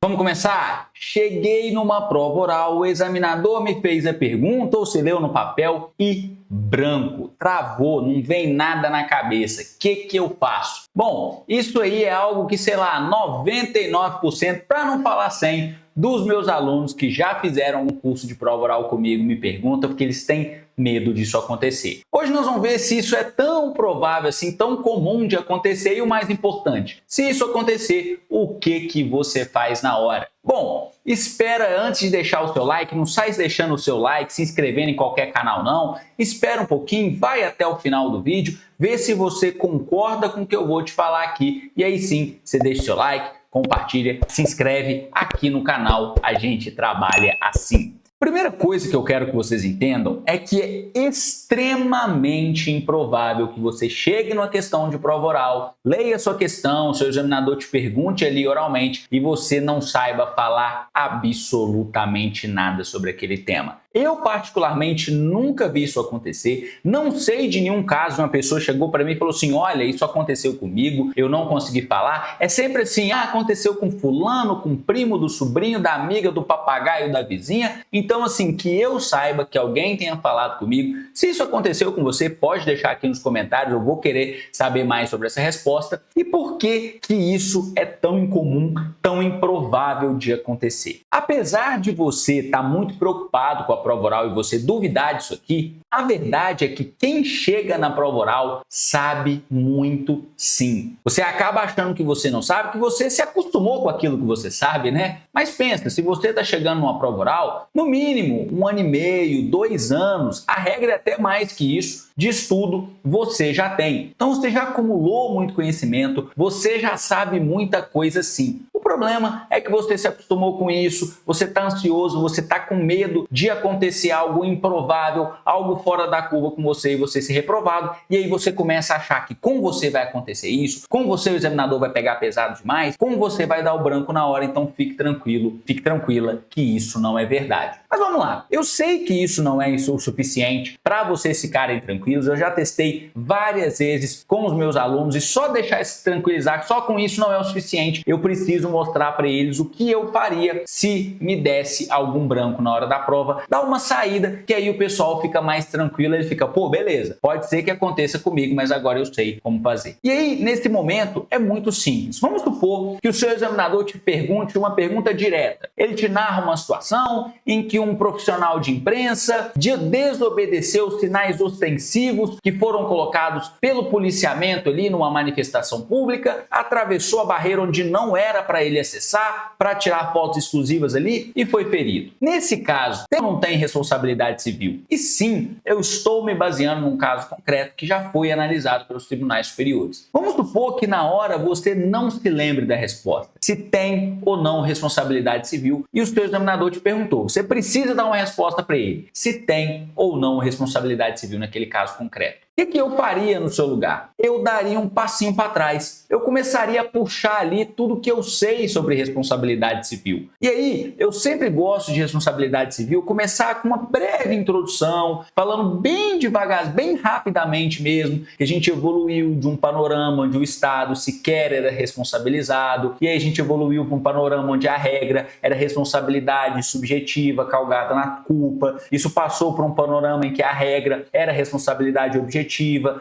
Vamos começar? Cheguei numa prova oral, o examinador me fez a pergunta ou se leu no papel e branco, travou, não vem nada na cabeça. O que eu faço? Bom, isso aí é algo que, sei lá, 99%, para não falar 100%, dos meus alunos que já fizeram um curso de prova oral comigo me perguntam porque eles têm medo disso acontecer. Hoje nós vamos ver se isso é tão provável assim, tão comum de acontecer e o mais importante, se isso acontecer, o que você faz na hora? Bom, espera antes de deixar o seu like, não sai deixando o seu like, se inscrevendo em qualquer canal não, espera um pouquinho, vai até o final do vídeo, vê se você concorda com o que eu vou te falar aqui e aí sim, você deixa o seu like, compartilha, se inscreve aqui no canal, a gente trabalha assim. Primeira coisa que eu quero que vocês entendam é que é extremamente improvável que você chegue numa questão de prova oral, leia sua questão, seu examinador te pergunte ali oralmente e você não saiba falar absolutamente nada sobre aquele tema. Eu particularmente nunca vi isso acontecer, não sei de nenhum caso uma pessoa chegou para mim e falou assim, olha, isso aconteceu comigo, eu não consegui falar. É sempre assim, aconteceu com fulano, com o primo do sobrinho, da amiga, do papagaio, da vizinha. Então assim, que eu saiba que alguém tenha falado comigo. Se isso aconteceu com você, pode deixar aqui nos comentários, eu vou querer saber mais sobre essa resposta. E por que isso é tão incomum, tão improvável de acontecer? Apesar de você estar muito preocupado com a prova oral e você duvidar disso aqui, a verdade é que quem chega na prova oral sabe muito sim. Você acaba achando que você não sabe, que você se acostumou com aquilo que você sabe, né? Mas pensa, se você está chegando numa prova oral, no mínimo 1 ano e meio, 2 anos, a regra é até mais que isso, de estudo você já tem. Então você já acumulou muito conhecimento, você já sabe muita coisa sim. O problema é que você se acostumou com isso, você está ansioso, você está com medo de acontecer algo improvável, algo fora da curva com você e você ser reprovado, e aí você começa a achar que com você vai acontecer isso, com você o examinador vai pegar pesado demais, com você vai dar o branco na hora, então fique tranquilo, fique tranquila que isso não é verdade. Mas vamos lá, eu sei que isso não é o suficiente para vocês ficarem tranquilos, eu já testei várias vezes com os meus alunos e só deixar se tranquilizar, só com isso não é o suficiente, eu preciso mostrar para eles o que eu faria se me desse algum branco na hora da prova, dar uma saída, que aí o pessoal fica mais tranquilo, ele fica, pô, beleza, pode ser que aconteça comigo, mas agora eu sei como fazer. E aí, nesse momento, é muito simples. Vamos supor que o seu examinador te pergunte uma pergunta direta. Ele te narra uma situação em que um profissional de imprensa desobedeceu sinais ostensivos que foram colocados pelo policiamento ali numa manifestação pública, atravessou a barreira onde não era para ele acessar, para tirar fotos exclusivas ali e foi ferido. Nesse caso, eu não tenho responsabilidade civil. E sim, eu estou me baseando num caso concreto que já foi analisado pelos tribunais superiores. Vamos supor que na hora você não se lembre da resposta, se tem ou não responsabilidade civil e o seu examinador te perguntou. Você precisa dar uma resposta para ele, se tem ou não responsabilidade civil naquele caso concreto. O que eu faria no seu lugar? Eu daria um passinho para trás. Eu começaria a puxar ali tudo que eu sei sobre responsabilidade civil. E aí, eu sempre gosto de responsabilidade civil começar com uma breve introdução, falando bem devagar, bem rapidamente mesmo, que a gente evoluiu de um panorama onde o Estado sequer era responsabilizado, e aí a gente evoluiu para um panorama onde a regra era responsabilidade subjetiva, calgada na culpa. Isso passou para um panorama em que a regra era responsabilidade objetiva,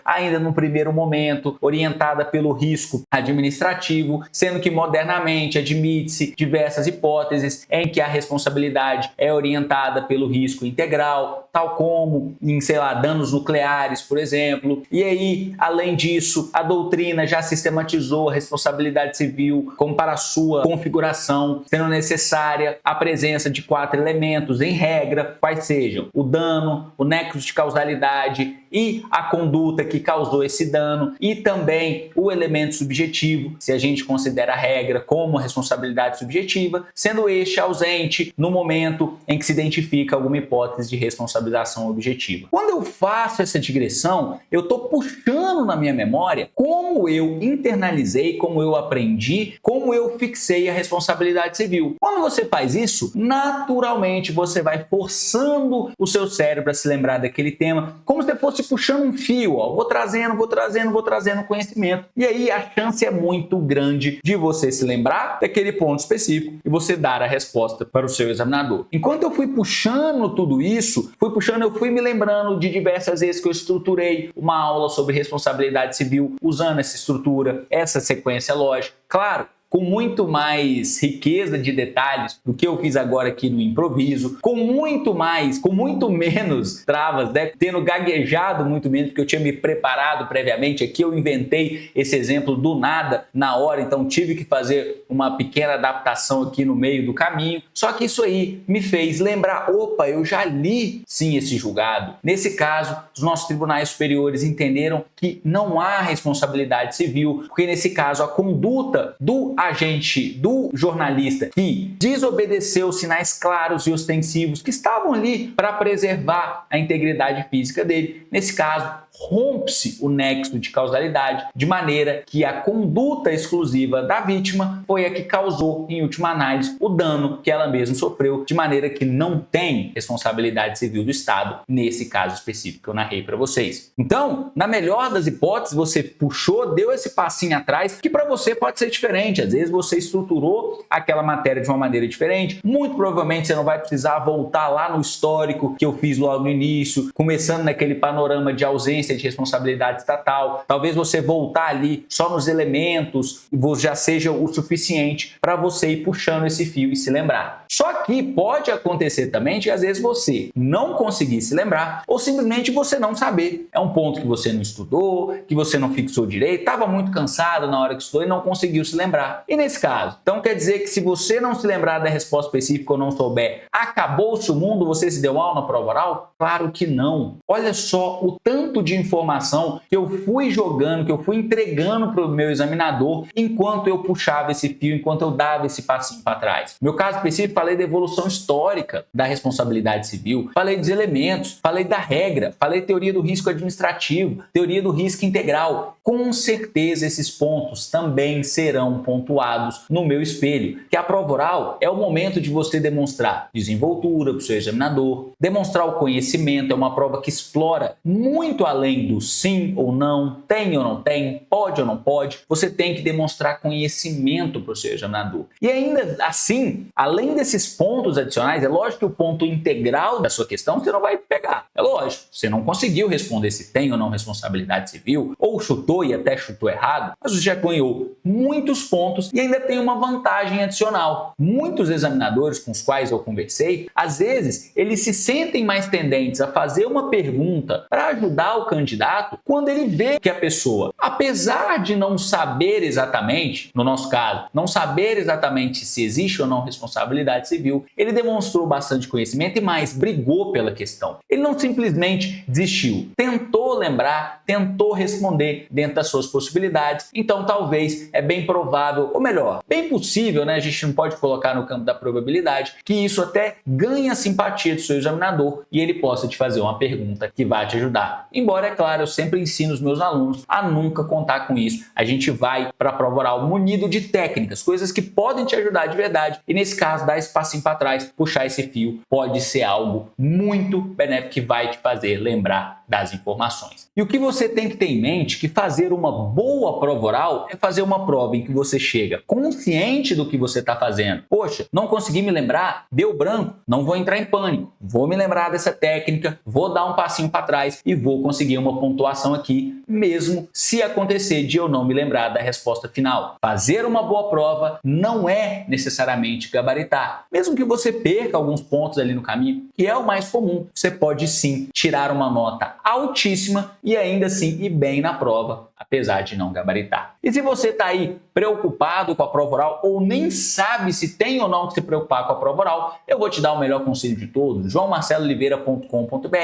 ainda no primeiro momento, orientada pelo risco administrativo, sendo que modernamente admite-se diversas hipóteses em que a responsabilidade é orientada pelo risco integral, tal como em, sei lá, danos nucleares, por exemplo. E aí, além disso, a doutrina já sistematizou a responsabilidade civil como para a sua configuração, sendo necessária a presença de 4 elementos em regra, quais sejam o dano, o nexo de causalidade e a conduta que causou esse dano e também o elemento subjetivo, se a gente considera a regra como responsabilidade subjetiva, sendo este ausente no momento em que se identifica alguma hipótese de responsabilização objetiva. Quando eu faço essa digressão, eu estou puxando na minha memória como eu internalizei, como eu aprendi, como eu fixei a responsabilidade civil. Quando você faz isso, naturalmente você vai forçando o seu cérebro a se lembrar daquele tema, como se fosse fosse puxando um fio, ó, vou trazendo conhecimento. E aí a chance é muito grande de você se lembrar daquele ponto específico e você dar a resposta para o seu examinador. Enquanto eu fui puxando tudo isso, eu fui me lembrando de diversas vezes que eu estruturei uma aula sobre responsabilidade civil usando essa estrutura, essa sequência lógica. Claro, com muito mais riqueza de detalhes do que eu fiz agora aqui no improviso, com muito menos travas, né? Tendo gaguejado muito menos, porque eu tinha me preparado previamente. Aqui eu inventei esse exemplo do nada, na hora, então tive que fazer uma pequena adaptação aqui no meio do caminho. Só que isso aí me fez lembrar, opa, eu já li sim esse julgado. Nesse caso, os nossos tribunais superiores entenderam que não há responsabilidade civil, porque nesse caso a conduta do agente, do jornalista que desobedeceu sinais claros e ostensivos que estavam ali para preservar a integridade física dele, nesse caso, rompe-se o nexo de causalidade, de maneira que a conduta exclusiva da vítima foi a que causou, em última análise, o dano que ela mesma sofreu, de maneira que não tem responsabilidade civil do Estado, nesse caso específico que eu narrei para vocês. Então, na melhor das hipóteses, você puxou, deu esse passinho atrás, que para você pode ser diferente. Às vezes você estruturou aquela matéria de uma maneira diferente, muito provavelmente você não vai precisar voltar lá no histórico que eu fiz logo no início, começando naquele panorama de ausência de responsabilidade estatal. Talvez você voltar ali só nos elementos já seja o suficiente para você ir puxando esse fio e se lembrar. Só que pode acontecer também de às vezes você não conseguir se lembrar ou simplesmente você não saber. É um ponto que você não estudou, que você não fixou direito, estava muito cansado na hora que estudou e não conseguiu se lembrar. E nesse caso, então quer dizer que se você não se lembrar da resposta específica ou não souber, acabou-se o mundo, você se deu mal na prova oral? Claro que não. Olha só o tanto de informação que eu fui jogando, que eu fui entregando para o meu examinador enquanto eu puxava esse fio, enquanto eu dava esse passinho para trás. No meu caso específico, falei da evolução histórica da responsabilidade civil, falei dos elementos, falei da regra, falei teoria do risco administrativo, teoria do risco integral. Com certeza esses pontos também serão pontuados no meu espelho, que a prova oral é o momento de você demonstrar desenvoltura para o seu examinador, demonstrar o conhecimento, é uma prova que explora muito além do sim ou não, tem ou não tem, pode ou não pode. Você tem que demonstrar conhecimento para o seu examinador. E ainda assim, além desses pontos adicionais, é lógico que o ponto integral da sua questão você não vai pegar. É lógico, você não conseguiu responder se tem ou não responsabilidade civil, ou chutou e até chutou errado, mas você já ganhou muitos pontos e ainda tem uma vantagem adicional. Muitos examinadores com os quais eu conversei, às vezes, eles se sentem mais tendentes a fazer uma pergunta para ajudar o candidato quando ele vê que a pessoa, apesar de não saber exatamente, no nosso caso, não saber exatamente se existe ou não responsabilidade civil, ele demonstrou bastante conhecimento e mais, brigou pela questão. Ele não simplesmente desistiu, tentou lembrar, tentou responder dentro das suas possibilidades, então talvez é bem provável, ou melhor, bem possível, né? A gente não pode colocar no campo da probabilidade, que isso até ganhe a simpatia do seu examinador e ele possa te fazer uma pergunta que vai te ajudar. Embora, é claro, eu sempre ensino os meus alunos a nunca contar com isso. A gente vai para a prova oral munido de técnicas, coisas que podem te ajudar de verdade. E nesse caso, dar esse passinho para trás, puxar esse fio, pode ser algo muito benéfico que vai te fazer lembrar das informações. E o que você tem que ter em mente que fazer uma boa prova oral é fazer uma prova em que você chega consciente do que você está fazendo. Poxa, não consegui me lembrar, deu branco, não vou entrar em pânico, vou me lembrar dessa técnica, vou dar um passinho para trás e vou conseguir uma pontuação aqui, mesmo se acontecer de eu não me lembrar da resposta final. Fazer uma boa prova não é necessariamente gabaritar. Mesmo que você perca alguns pontos ali no caminho, que é o mais comum, você pode sim tirar uma nota altíssima e ainda assim ir bem na prova, apesar de não gabaritar. E se você está aí preocupado com a prova oral ou nem sabe se tem ou não que se preocupar com a prova oral, eu vou te dar o melhor conselho de todos, joaomarcelooliveira.com.br,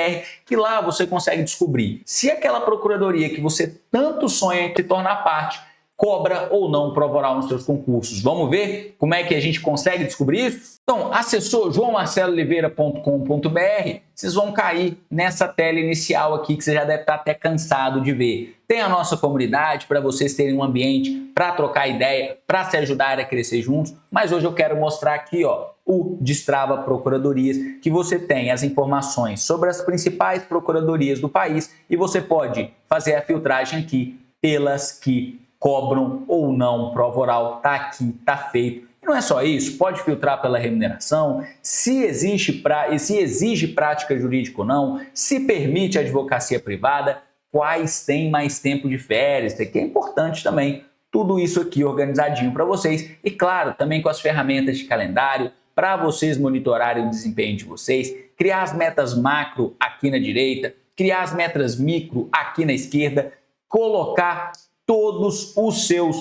que lá você consegue descobrir se aquela procuradoria que você tanto sonha em se tornar parte cobra ou não prova oral nos seus concursos. Vamos ver como é que a gente consegue descobrir isso? Então, acessou joaomarcelooliveira.com.br, vocês vão cair nessa tela inicial aqui que você já deve estar até cansado de ver. Tem a nossa comunidade para vocês terem um ambiente para trocar ideia, para se ajudar a crescer juntos, mas hoje eu quero mostrar aqui, o Destrava Procuradorias, que você tem as informações sobre as principais procuradorias do país e você pode fazer a filtragem aqui pelas que cobram ou não prova oral. Tá aqui, tá feito. E não é só isso, pode filtrar pela remuneração, se exige prática jurídica ou não, se permite advocacia privada, quais têm mais tempo de férias, que é importante também. Tudo isso aqui organizadinho para vocês e, claro, também com as ferramentas de calendário para vocês monitorarem o desempenho de vocês, criar as metas macro aqui na direita, criar as metas micro aqui na esquerda, colocar todos os seus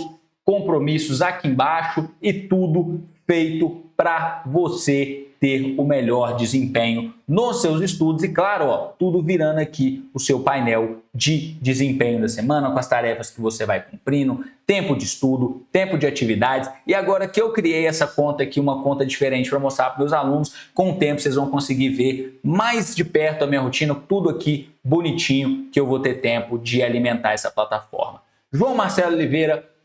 compromissos aqui embaixo e tudo feito para você ter o melhor desempenho nos seus estudos e, claro, tudo virando aqui o seu painel de desempenho da semana com as tarefas que você vai cumprindo, tempo de estudo, tempo de atividades. E agora que eu criei essa conta aqui, uma conta diferente para mostrar para meus alunos, com o tempo vocês vão conseguir ver mais de perto a minha rotina, tudo aqui bonitinho, que eu vou ter tempo de alimentar essa plataforma. joaomarcelooliveira.com.br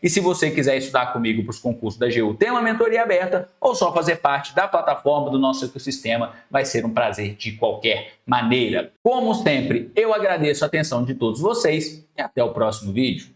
e se você quiser estudar comigo para os concursos da AGU, tem uma mentoria aberta ou só fazer parte da plataforma do nosso ecossistema, vai ser um prazer de qualquer maneira. Como sempre, eu agradeço a atenção de todos vocês e até o próximo vídeo.